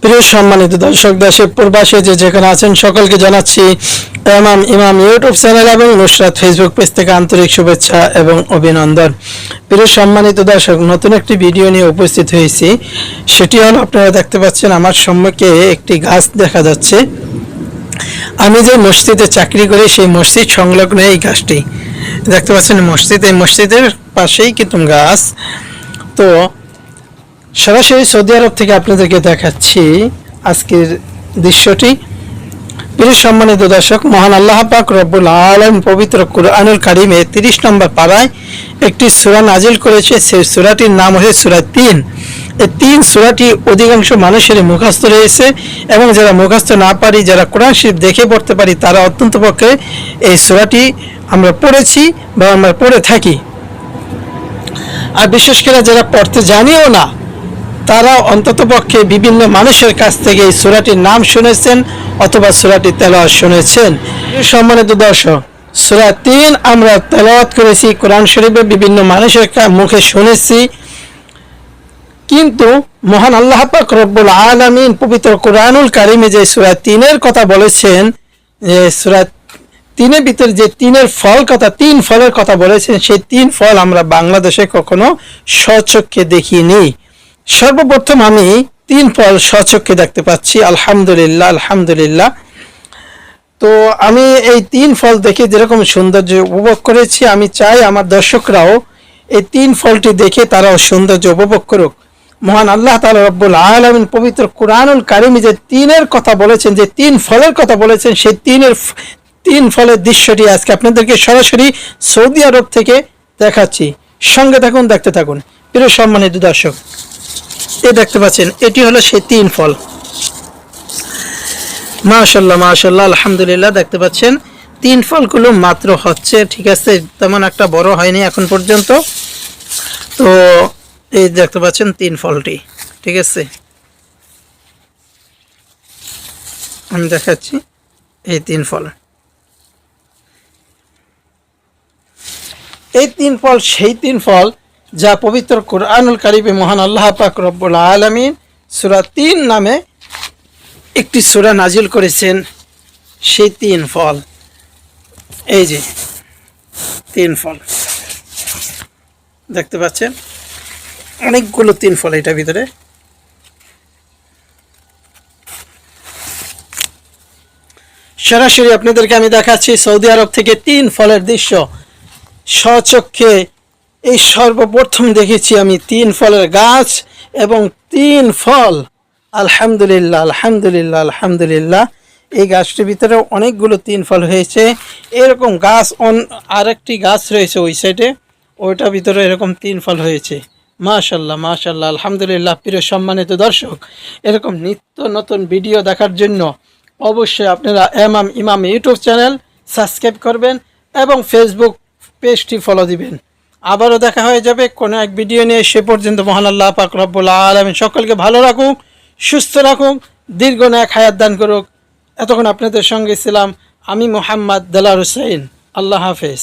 প্রিয় সম্মানিত দর্শক, দেশে প্রবাসে যে যেখানে আছেন সকলকে জানাচ্ছি এমাম ইমাম ইউটিউব চ্যানেল এবং নুসরাত ফেসবুক পেজ থেকে আন্তরিক শুভেচ্ছা এবং অভিনন্দন। প্রিয় সম্মানিত দর্শক, নতুন একটি ভিডিও নিয়ে উপস্থিত হয়েছি। সেটি হলো, আপনারা দেখতে পাচ্ছেন আমার সম্মুখে একটি গাছ দেখা যাচ্ছে। আমি যে মসজিদে চাকরি করি সেই মসজিদ সংলগ্ন এই গাছটি দেখতে পাচ্ছেন। এই মসজিদের পাশেই কিন্তু গাছ। তো সরাসরি সৌদি আরব থেকে আপনাদেরকে দেখাচ্ছি আজকের দৃশ্যটি। প্রিয় সম্মানিত দর্শক, মহান আল্লাহ পাক রব্বুল আলামিন পবিত্র কুরআনুল কারীমে 30 নম্বর পারায় একটি সূরা নাজিল করেছে। সেই সূরাটির নাম হচ্ছে সূরা 3। এই 3 সূরাটি অধিকাংশ মানুষের মুখস্থ রয়েছে, এবং যারা মুখস্থ না পারি, যারা কোরআন শরীফ দেখে পড়তে পারি, তারা অত্যন্ত পক্ষে এই সূরাটি আমরা পড়েছি বা আমরা পড়ে থাকি। আর বিশেষ করে যারা পড়তে জানিও না, তারা অন্তত পক্ষে বিভিন্ন মানুষের কাছ থেকে এই সূরাটির নাম শুনেছেন অথবা সূরাটি তেলাওয়াত শুনেছেন। সম্মানিত দর্শক, সূরা 3 আমরা তেলাওয়াত করেছি, কোরআন শরীফে বিভিন্ন মানুষের মুখে শুনেছি। কিন্তু মহান আল্লাহ পাক রব্বুল আলামিন পবিত্র কুরআনুল কারীমে যে সূরা 3-এর কথা বলেছেন, যে সূরা 3-এর ভিতরে যে 3-এর ফল কথা, 3 ফলের কথা বলেছেন, সেই 3 ফল আমরা বাংলাদেশে কখনো স্বচক্ষে দেখিনি। সর্বপ্রথম আমি 3 ফল স্বচক্ষে দেখতে পাচ্ছি, আলহামদুলিল্লাহ আলহামদুলিল্লাহ। তো আমি এই 3 ফল দেখে যেরকম সৌন্দর্য উপভোগ করেছি, আমি চাই আমার দর্শকরাও এই 3 ফলটি দেখে তারাও সৌন্দর্য উপভোগ করুক। মহান আল্লাহ তাআলা রব্বুল আলামিন পবিত্র কুরআনুল কারীমে যে 3-এর কথা বলেছেন, যে 3 ফলের কথা বলেছেন, সেই 3 ফলের দৃশ্যটি আজকে আপনাদেরকে সরাসরি সৌদি আরব থেকে দেখাচ্ছি। সঙ্গে থাকুন, দেখতে থাকুন। প্রিয় সম্মানিত দর্শক, এই দেখতে পাচ্ছেন, এটি হলো সেই 3 ফল। মাশাআল্লাহ মাশাআল্লাহ আলহামদুলিল্লাহ। দেখতে পাচ্ছেন 3 ফলগুলো মাত্র হচ্ছে, ঠিক আছে, তেমন একটা বড় হয়নি এখন পর্যন্ত। তো এই দেখতে পাচ্ছেন 3 ফলটি, ঠিক আছে, আমি দেখাচ্ছি এই 3 ফল। এই 3 ফল সেই 3 ফল যা পবিত্র কুরআনুল কারীমে মহান আল্লাহ পাক রব্বুল আলামিন সূরা 3 নামে একটি সূরা নাজিল করেছেন। সেই 3 ফল, এই যে 3 ফল দেখতে পাচ্ছেন, অনেকগুলো 3 ফল এটার ভিতরে। সরাসরি আপনাদেরকে আমি দেখাচ্ছি সৌদি আরব থেকে 3 ফলের দৃশ্য স্বচক্ষে। এই সর্বপ্রথম দেখেছি আমি 3 ফলের গাছ এবং 3 ফল। আলহামদুলিল্লাহ আলহামদুলিল্লাহ আলহামদুলিল্লাহ। এই গাছটির ভিতরে অনেকগুলো 3 ফল হয়েছে। এরকম গাছ আরেকটি গাছ রয়েছে ওই সাইডে, ওইটার ভিতরে এরকম 3 ফল হয়েছে। মাশাআল্লাহ মাশাআল্লাহ আলহামদুলিল্লাহ। প্রিয় সম্মানিত দর্শক, এরকম নিত্য নতুন ভিডিও দেখার জন্য অবশ্যই আপনারা এমাম ইমাম ইউটিউব চ্যানেল সাবস্ক্রাইব করবেন এবং ফেসবুক পেজটি ফলো দিবেন। আবারও দেখা হয়ে যাবে কোনো এক ভিডিও নিয়ে। সে পর্যন্ত মহান আল্লাহ পাক রব্বুল আলামিন সকলকে ভালো রাখুক, সুস্থ রাখুক, দীর্ঘ নেক হায়াত দান করুক। এতক্ষণ আপনাদের সঙ্গে ছিলাম আমি মোহাম্মদ দেলার হোসেন। আল্লাহ হাফেজ।